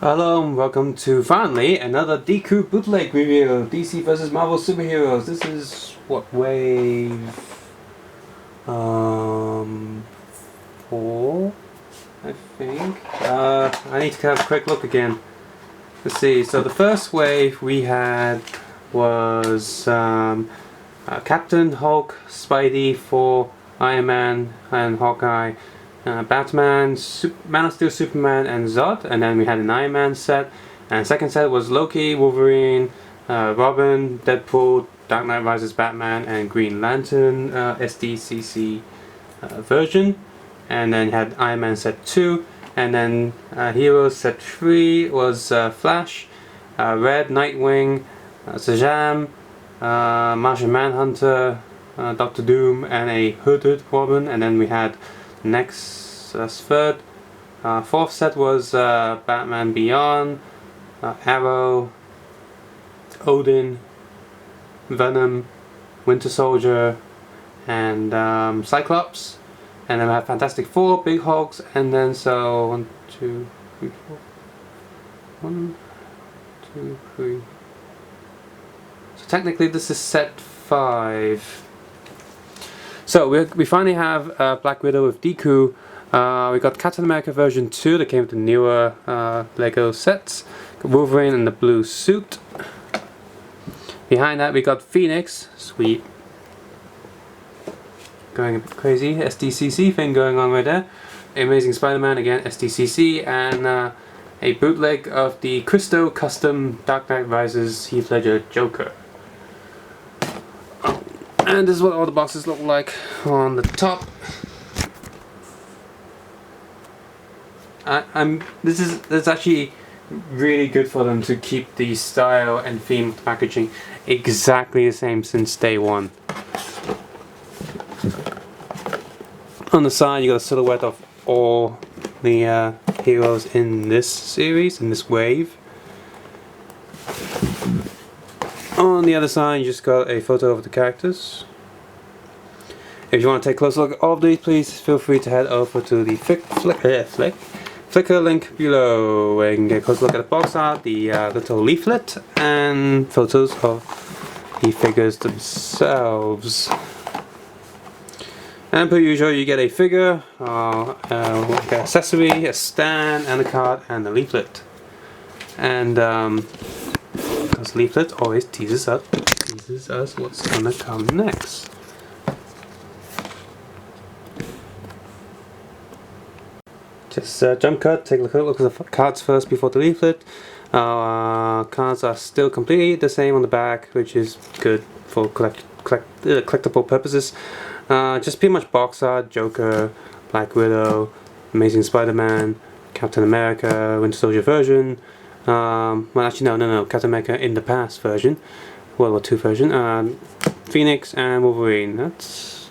Hello and welcome to finally another Decool Bootleg review, DC vs Marvel Superheroes. This is what, wave 4, I think. I need to have a quick look again. Let's see, so the first wave we had was Captain, Hulk, Spidey, Thor, Iron Man and Hawkeye, Batman, Man of Steel, Superman, and Zod, and then we had an Iron Man set, and the second set was Loki, Wolverine, Robin, Deadpool, Dark Knight Rises Batman, and Green Lantern SDCC version, and then you had Iron Man set 2, and then Heroes set 3 was Flash, Red, Nightwing, Shazam, Martian Manhunter, Doctor Doom, and a hooded Robin, and then we had next, that's third. Fourth set was Batman Beyond, Arrow, Odin, Venom, Winter Soldier, and Cyclops. And then we have Fantastic Four, Big Hulks, and then so 1, 2, 3, 4. 1, 2, 3. So technically this is set 5. So we finally have Black Widow with Decool. We got Captain America version 2 that came with the newer Lego sets. Wolverine in the blue suit. Behind that we got Phoenix, sweet. Going a bit crazy, SDCC thing going on right there. Amazing Spider-Man again, SDCC, and a bootleg of the Crystal Custom Dark Knight Rises Heath Ledger Joker. And this is what all the boxes look like on the top. It's actually really good for them to keep the style and theme of the packaging exactly the same since day one. On the side you got a silhouette of all the heroes in this series, in this wave. On the other side you just got a photo of the characters. If you want to take a closer look at all of these, please feel free to head over to the Flickr link below where you can get a closer look at the box art, the little leaflet, and photos of the figures themselves. And per usual you get a figure, an accessory, a stand, and a card, and a leaflet. And this leaflet always teases us what's gonna come next. Just jump cut, take a look at the cards first before the leaflet. Cards are still completely the same on the back, which is good for collectible purposes. Just pretty much box art, Joker, Black Widow, Amazing Spider-Man, Captain America, Winter Soldier version. Well, actually no, Captain America in the past version, World War II version. Phoenix and Wolverine. That's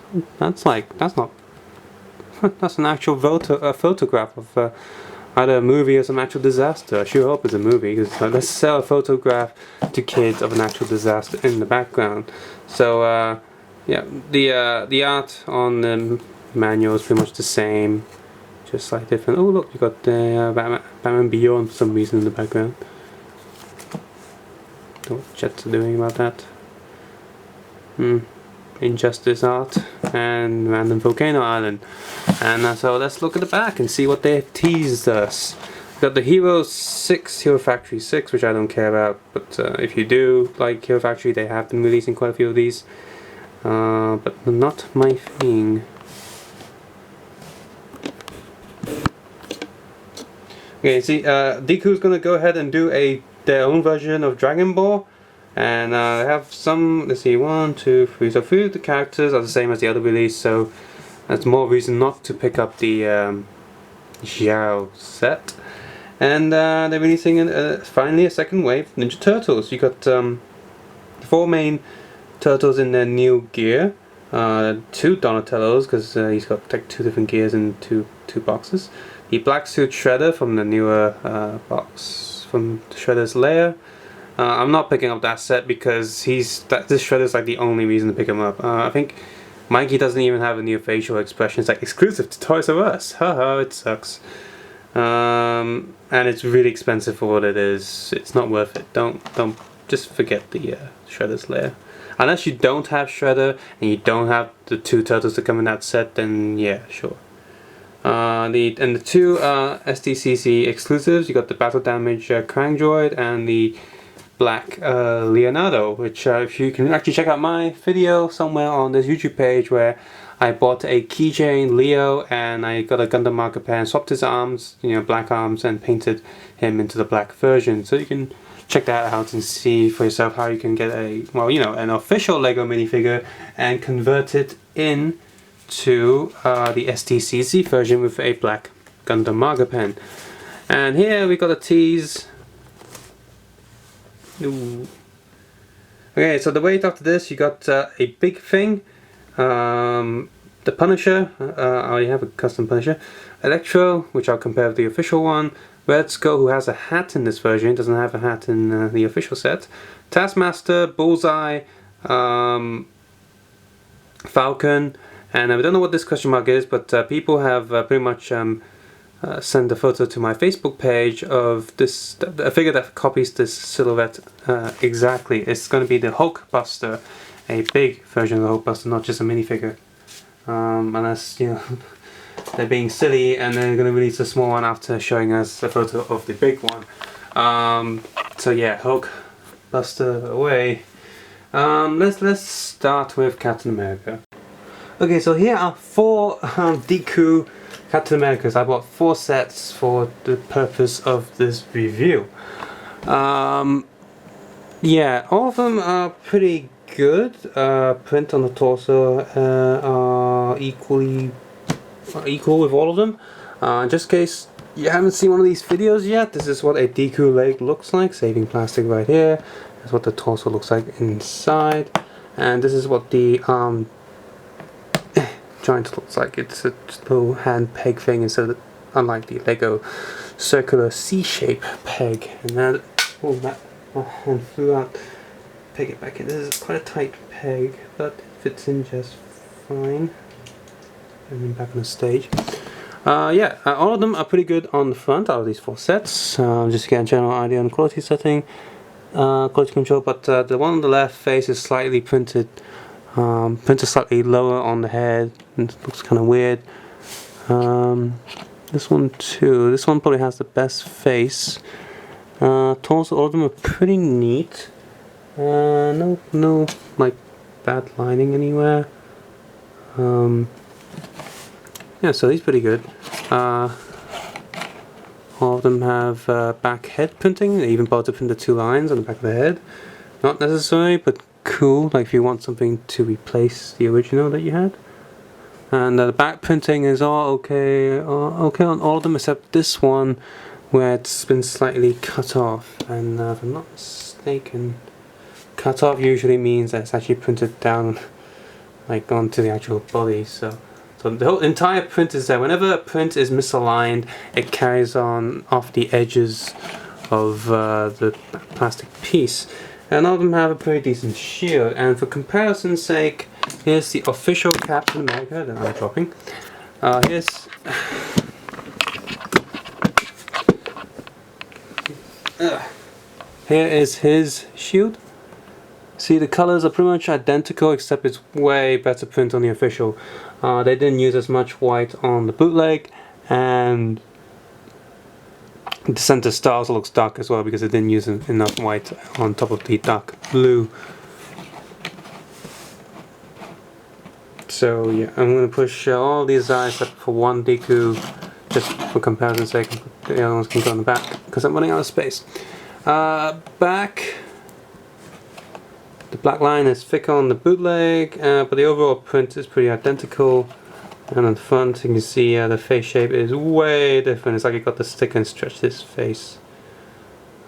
an actual photograph of either a movie or some actual disaster. I sure hope it's a movie, because let's sell a photograph to kids of an actual disaster in the background. So yeah, the art on the manual is pretty much the same, just slightly different. Oh look, you got the Batman Beyond for some reason in the background. Don't know what Jets are doing about that. Injustice art and Random Volcano Island. And so let's look at the back and see what they've teased us. We've got the Hero Factory 6, which I don't care about, but if you do like Hero Factory, they have been releasing quite a few of these, but not my thing. Okay, see, Decool's gonna go ahead and do their own version of Dragon Ball. And I have some, let's see, 1, 2, 3, so 3 of the characters are the same as the other release, so that's more reason not to pick up the Xiao set. And they're releasing finally a second wave of Ninja Turtles. You got 4 main turtles in their new gear, 2 Donatellos, because he's got like 2 different gears in two boxes. The Black Suit Shredder from the newer box, from Shredder's Lair. I'm not picking up that set because this Shredder's like the only reason to pick him up. I think Mikey doesn't even have a new facial expression. It's like exclusive to Toys R Us. Haha, it sucks. and it's really expensive for what it is. It's not worth it. Don't just forget the Shredder's lair. Unless you don't have Shredder and you don't have the 2 turtles that come in that set, then yeah, sure. The 2 SDCC exclusives, you got the Battle Damage Krang Droid and the Black Leonardo, which if you can actually check out my video somewhere on this YouTube page where I bought a keychain Leo and I got a Gundam marker pen, swapped his arms, black arms, and painted him into the black version. So you can check that out and see for yourself how you can get an official Lego minifigure and convert it into the STCC version with a black Gundam marker pen. And here we got a tease. Ooh. Okay, so the weight after this, you got a big thing, the Punisher, I have a custom Punisher, Electro, which I'll compare with the official one, Red Skull, who has a hat in this version, doesn't have a hat in the official set, Taskmaster, Bullseye, Falcon, and I don't know what this question mark is, but people have pretty much send a photo to my Facebook page of this, a figure that copies this silhouette exactly. It's going to be the Hulkbuster, a big version of the Hulkbuster, not just a minifigure. Unless, they're being silly and they're going to release a small one after showing us a photo of the big one. So yeah, Hulkbuster away. Let's start with Captain America. Okay, so here are 4 Decool Captain Americas. I bought 4 sets for the purpose of this review. Yeah, all of them are pretty good. Print on the torso are equal with all of them. Just in case you haven't seen one of these videos yet, this is what a Decool leg looks like, saving plastic right here. That's what the torso looks like inside, and this is what the joint looks like. It's a little hand peg thing instead of, unlike the Lego circular C-shape peg. And that, my hand flew out. Peg it back in. This is quite a tight peg, but it fits in just fine. And then back on the stage. Yeah, all of them are pretty good on the front out of these 4 sets. Just to get a general idea on the quality setting, quality control. But the one on the left face is slightly printed. Printed slightly lower on the head, and it looks kind of weird. This one too. This one probably has the best face. Torso, all of them are pretty neat. No like bad lining anywhere. Yeah, so he's pretty good. All of them have back head printing. They even bought to print the 2 lines on the back of the head. Not necessary, but cool, like if you want something to replace the original that you had. And the back printing is all okay on all of them except this one where it's been slightly cut off. And if I'm not mistaken, cut off usually means that it's actually printed down like onto the actual body. So the whole entire print is there. Whenever a print is misaligned, it carries on off the edges of the plastic piece. And all of them have a pretty decent shield. And for comparison's sake, here's the official Captain America that I'm dropping. Here is his shield. See, the colors are pretty much identical, except it's way better print on the official. They didn't use as much white on the bootleg, and the center star also looks dark as well because it didn't use enough white on top of the dark blue. So yeah, I'm going to push all these eyes up for 1 Decool, just for comparison's sake. The other ones can go on the back because I'm running out of space. Back, the black line is thicker on the bootleg, but the overall print is pretty identical. And on the front you can see the face shape is way different. It's like it got the stick and stretched his face.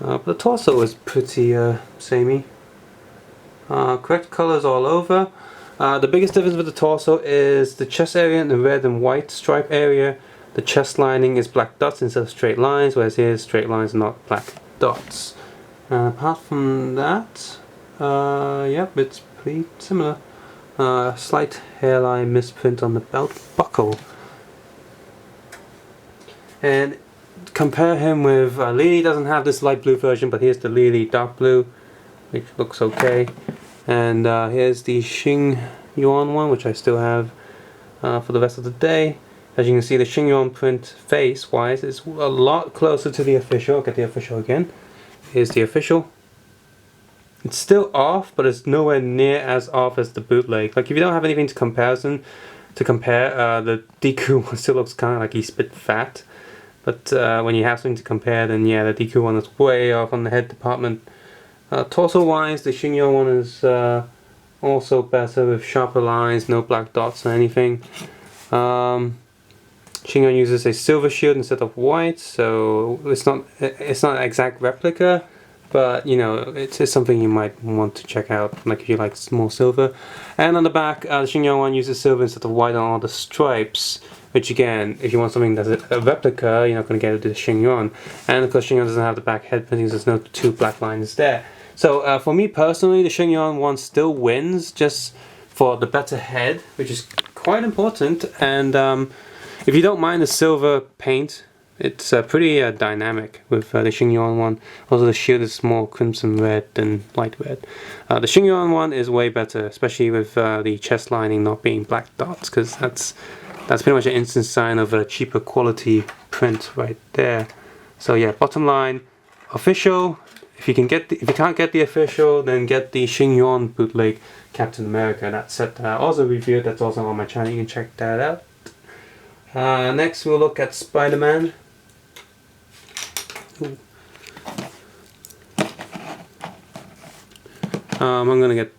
But the torso is pretty samey. Correct colors all over. The biggest difference with the torso is the chest area and the red and white stripe area. The chest lining is black dots instead of straight lines, whereas here straight lines are not black dots. Apart from that, yep, it's pretty similar. Slight hairline misprint on the belt buckle. And compare him with Lily. Doesn't have this light blue version, but here's the Lily dark blue, which looks okay. And here's the Xing Yuan one, which I still have for the rest of the day. As you can see, the Xing Yuan print face wise is a lot closer to the official. I'll get the official again. Here's the official. It's still off, but it's nowhere near as off as the bootleg. Like if you don't have anything to compare, the Decool one still looks kind of like he's a bit fat. But when you have something to compare, then yeah, the Decool one is way off on the head department. Torso wise, the Xing Yuan one is also better with sharper lines, no black dots or anything. Xing Yuan uses a silver shield instead of white, so it's not an exact replica, but you know, it's something you might want to check out, like if you like more silver. And on the back, the Xing Yuan one uses silver instead of white on all the stripes, which again, if you want something that's a replica, you're not going to get it with the Xing Yuan. And of course, Xing Yuan doesn't have the back head printings, there's no two black lines there. So for me personally, the Xing Yuan one still wins, just for the better head, which is quite important. And if you don't mind the silver paint, it's pretty dynamic with the Xing Yuan one. Also the shield is more crimson red than light red. The Xing Yuan one is way better, especially with the chest lining not being black dots, because that's pretty much an instant sign of a cheaper quality print right there. So yeah, bottom line, official. If you can't get the official, then get the Xing Yuan bootleg Captain America. That set that I also reviewed. That's also on my channel. You can check that out. Next, we'll look at Spider-Man. I'm gonna get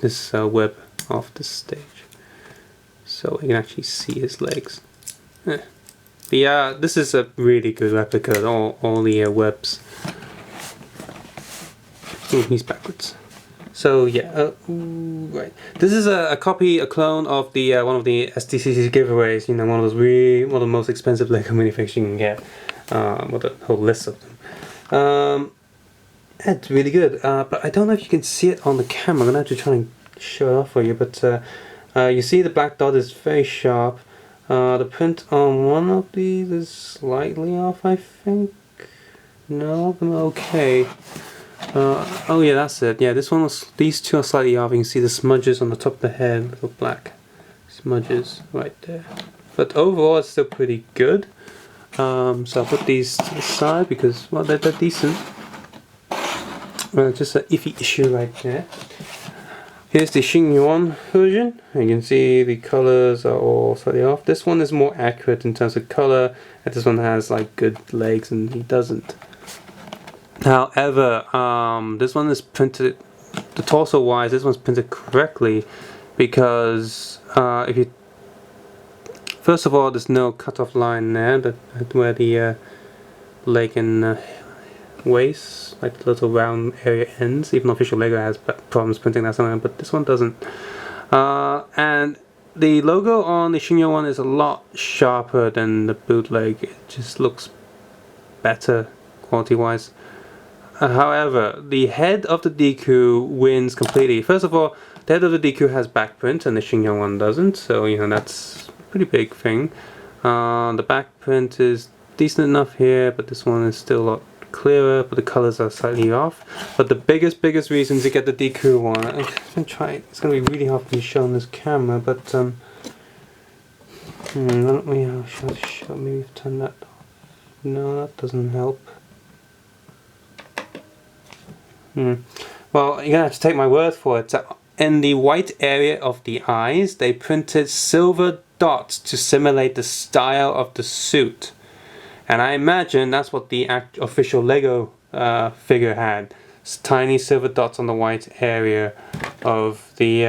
this web off the stage so we can actually see his legs. This is a really good replica. All the webs. Ooh, he's backwards. So yeah, right. This is a clone of the one of the STCC giveaways. You know, one of the most expensive Lego minifigs you can get. With a whole list of them. It's really good. But I don't know if you can see it on the camera. I'm gonna have to try and show it off for you. But you see the black dot is very sharp. The print on one of these is slightly off, I think. No, I'm okay. Oh yeah, that's it. Yeah, these two are slightly off. You can see the smudges on the top of the head, little black smudges right there. But overall, it's still pretty good. So I'll put these to the side because, well, they're decent. Just an iffy issue right there. Here's the Xing Yuan version. You can see the colors are all slightly off. This one is more accurate in terms of color, and this one has like good legs, and he doesn't. However, this one is printed, the torso wise, this one's printed correctly because if you, first of all, there's no cutoff line there where the leg and waist, like the little round area ends. Even official Lego has problems printing that somewhere, but this one doesn't. And the logo on the Xing Yuan one is a lot sharper than the bootleg. It just looks better quality wise. However, the head of the Decool wins completely. First of all, the head of the Decool has back print and the Xing Yuan one doesn't, so you know that's a pretty big thing. The back print is decent enough here, but this one is still a lot clearer, but the colors are slightly off. But the biggest reason to get the Decool one, I'm gonna try. It's gonna be really hard for me to show on this camera, but let me show. Maybe turn that off. No, that doesn't help. Well, you're gonna have to take my word for it. So in the white area of the eyes, they printed silver dots to simulate the style of the suit, and I imagine that's what the official Lego figure had. It's tiny silver dots on the white area of the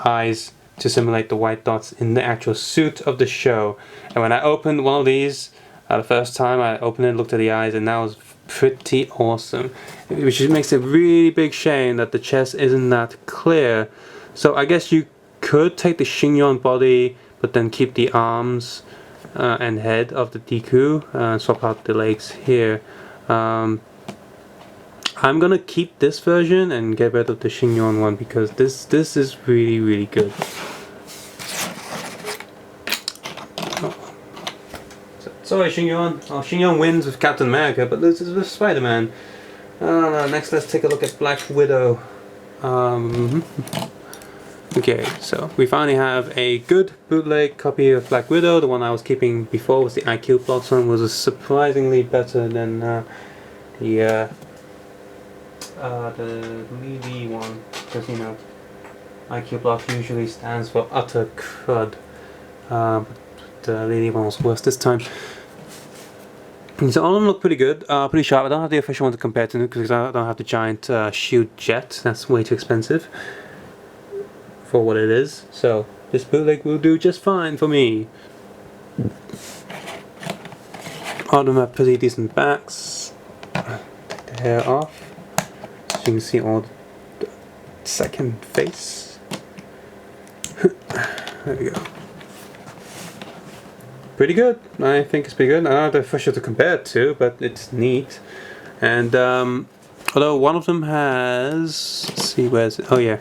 eyes to simulate the white dots in the actual suit of the show. And when I opened one of these the first time, I opened it, looked at the eyes, and that was pretty awesome, which makes it a really big shame that the chest isn't that clear. So I guess you could take the Xing Yuan body but then keep the arms and head of the Decool and swap out the legs here. I'm gonna keep this version and get rid of the Xing Yuan one because this is really good. Sorry, Shin-Yon. Oh, Shin-Yon wins with Captain America, but loses with Spider-Man. Next, let's take a look at Black Widow. Okay, so we finally have a good bootleg copy of Black Widow. The one I was keeping before was the IQ Blocks one, was surprisingly better than the Lee one, because you know IQ Block usually stands for utter crud, but the Lee one was worse this time. So all of them look pretty good, pretty sharp. I don't have the official one to compare to because I don't have the giant shield jet. That's way too expensive for what it is. So this bootleg will do just fine for me. All of them have pretty decent backs. Take the hair off so you can see all the second face. There we go. Pretty good. I think it's pretty good. I don't have the official to compare it to, but it's neat. And although one of them has, let's see, where's it? Oh yeah.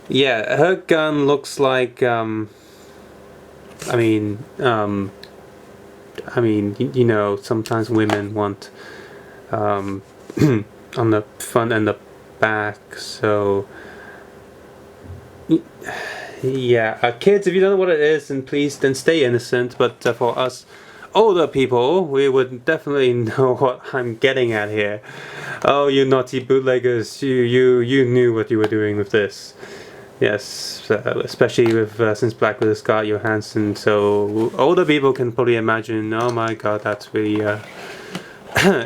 Yeah, her gun looks like I mean, you know, sometimes women want on the front and the back, so yeah, kids, if you don't know what it is, then please stay innocent. But for us older people, we would definitely know what I'm getting at here. Oh, you naughty bootleggers, you knew what you were doing with this. Yes, especially with since Black Widow Scarlett Johansson, so older people can probably imagine. Oh my God, that's really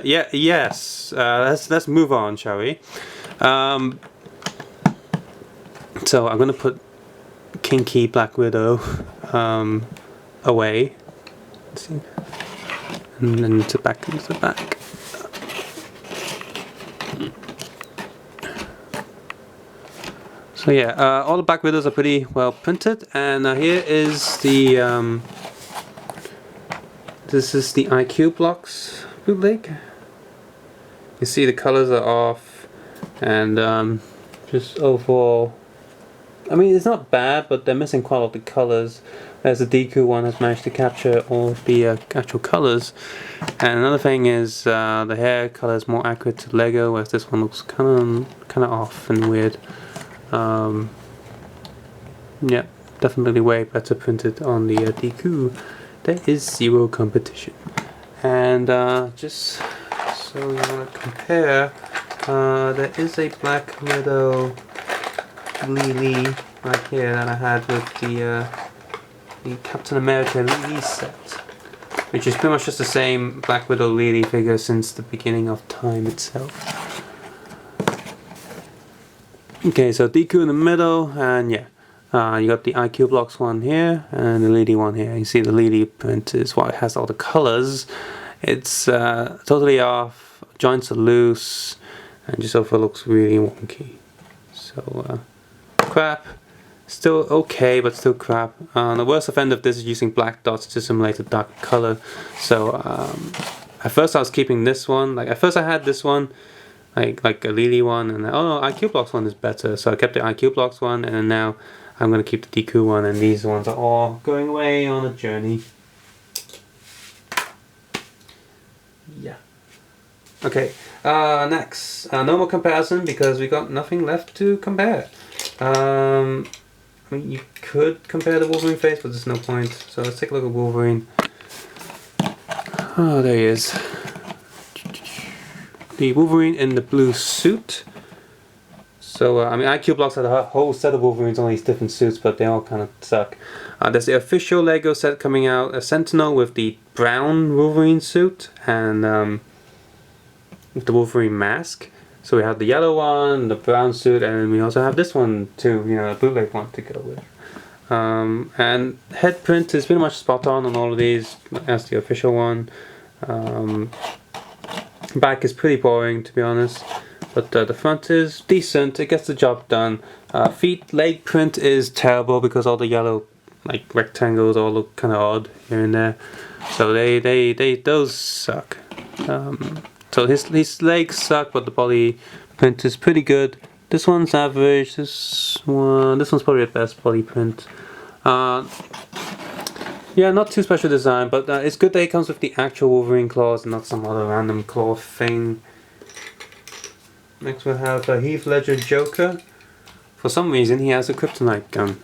yeah, yes. Let's move on, shall we? So I'm gonna put kinky Black Widow away. Let's see. And then into the back. So yeah, all the Black Widows are pretty well printed, and here is the this is the IQ Blocks bootleg. You see the colors are off, and just overall, I mean, it's not bad, but they're missing quite a lot of the colors. Whereas the Decool one has managed to capture all of the actual colors. And another thing is the hair color is more accurate to Lego, whereas this one looks kind of off and weird. Yeah, definitely way better printed on the Decool. There is zero competition. And just so you want to compare, there is a Black Widow Lee right here that I had with the Captain America Lee set, which is pretty much just the same Black Widow Lee figure since the beginning of time itself. Okay, so Decool in the middle, and yeah, you got the IQ Blocks one here and the Lady one here. You see the Lady print is what has all the colors. It's totally off, joints are loose, and just overall looks really wonky. So crap. Still okay, but still crap. The worst offender of this is using black dots to simulate a dark color. So at first I was keeping this one. Like at first I had this one, like a Lily one, and oh no, IQ Blocks one is better. So I kept the IQ Blocks one, and then now I'm gonna keep the Decool one, and these ones are all going away on a journey. Yeah. Okay. Next, no more comparison because we got nothing left to compare. I mean, you could compare the Wolverine face, but there's no point. So let's take a look at Wolverine. Oh, there he is. The Wolverine in the blue suit. So, I mean, IQ Blocks had a whole set of Wolverines on these different suits, but they all kind of suck. There's the official Lego set coming out, a Sentinel with the brown Wolverine suit, and with the Wolverine mask. So we have the yellow one, the brown suit, and we also have this one too, you know, a bootleg one to go with. And head print is pretty much spot on all of these, as the official one. Back is pretty boring, to be honest, but the front is decent, it gets the job done. Leg print is terrible because all the yellow like rectangles all look kind of odd here and there. So those suck. So his legs suck, but the body print is pretty good. This one's average. This one's probably the best body print. Yeah, not too special design, but it's good that it comes with the actual Wolverine claws and not some other random claw thing. Next we'll have Heath Ledger Joker. For some reason he has a kryptonite gun.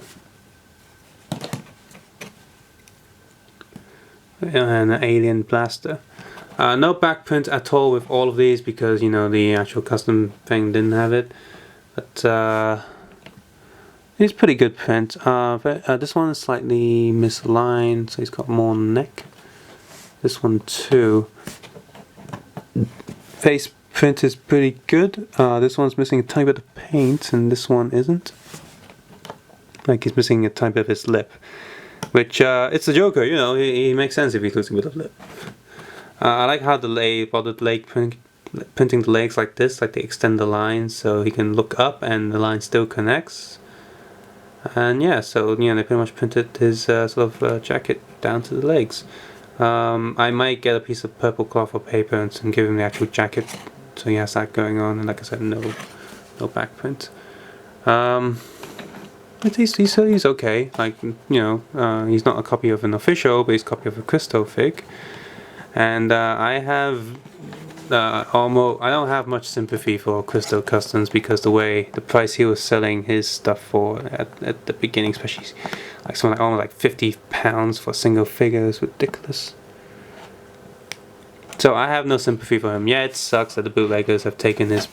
And an alien blaster. No back print at all with all of these because, you know, the actual custom thing didn't have it. But it's pretty good print. This one is slightly misaligned, so he's got more neck. This one too. Face print is pretty good. This one's missing a tiny bit of paint, and this one isn't. Like he's missing a tiny bit of his lip. Which, it's the Joker, you know, he makes sense if he's losing a bit of lip. I like how printing the legs like this, like they extend the lines so he can look up and the line still connects. And yeah, so you know, they pretty much printed his sort of jacket down to the legs. I might get a piece of purple cloth or paper and give him the actual jacket, so he has that going on. And like I said, no back print. He's okay. Like, you know, he's not a copy of an official, but he's a copy of a Crystal fig. And I don't have much sympathy for Crystal Customs because the price he was selling his stuff for at the beginning, especially like something like almost like £50 for a single figure, is ridiculous. So I have no sympathy for him. Yeah, it sucks that the bootleggers have taken his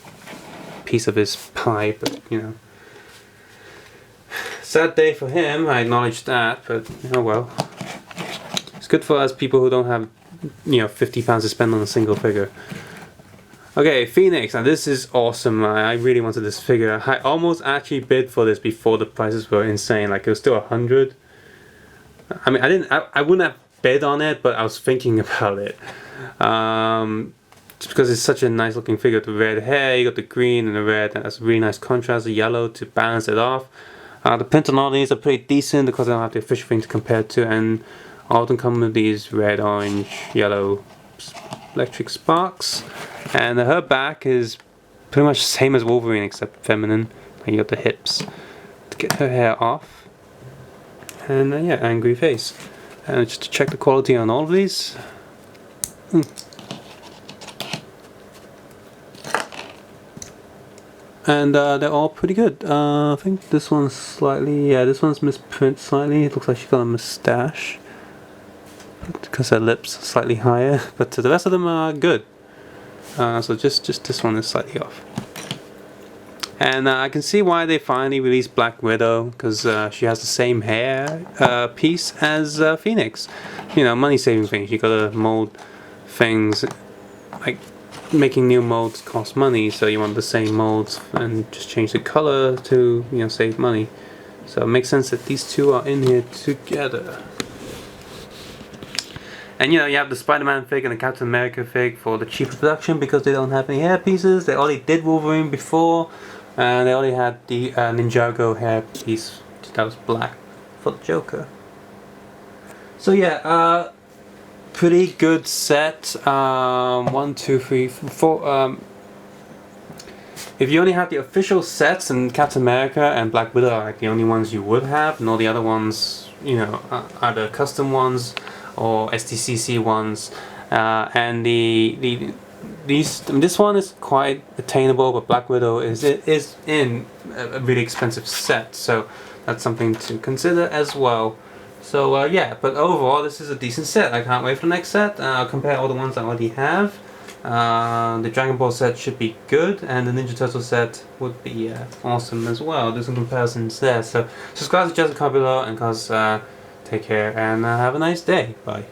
piece of his pie, but you know, sad day for him. I acknowledge that, but oh well. It's good for us people who don't have, you know, £50 to spend on a single figure. Okay, Phoenix. Now this is awesome. I really wanted this figure. I almost actually bid for this before the prices were insane. Like it was still 100. I mean, I wouldn't have bid on it, but I was thinking about it. Just because it's such a nice looking figure. The red hair, you got the green and the red. That's a really nice contrast. The yellow to balance it off. The print on all these are pretty decent because I don't have the official thing to compare it to, and all of them come with these red, orange, yellow electric sparks. And her back is pretty much the same as Wolverine except feminine. Like you got the hips to get her hair off. And yeah, angry face. And just to check the quality on all of these. And they're all pretty good. I think this one's slightly, yeah, this one's misprint slightly. It looks like she's got a mustache because her lips are slightly higher, but the rest of them are good. So just this one is slightly off. And I can see why they finally released Black Widow, because she has the same hair piece as Phoenix. You know, money saving things. You gotta mold things, like making new molds costs money, so you want the same molds and just change the color to, you know, save money. So it makes sense that these two are in here together. And you know, you have the Spider-Man fig and the Captain America fig for the cheaper production because they don't have any hair pieces. They already did Wolverine before, and they already had the Ninjago hair piece that was black for the Joker. So yeah, pretty good set. 1, 2, 3, 4. If you only have the official sets, and Captain America and Black Widow are like the only ones you would have, and all the other ones, you know, are the custom ones or STCC ones. And this one is quite attainable, but Black Widow is in a really expensive set, so that's something to consider as well. So yeah, but overall this is a decent set. I can't wait for the next set. I'll compare all the ones I already have. The Dragon Ball set should be good, and the Ninja Turtle set would be awesome as well. There's some comparisons there. So subscribe to Just below, and take care and have a nice day. Bye.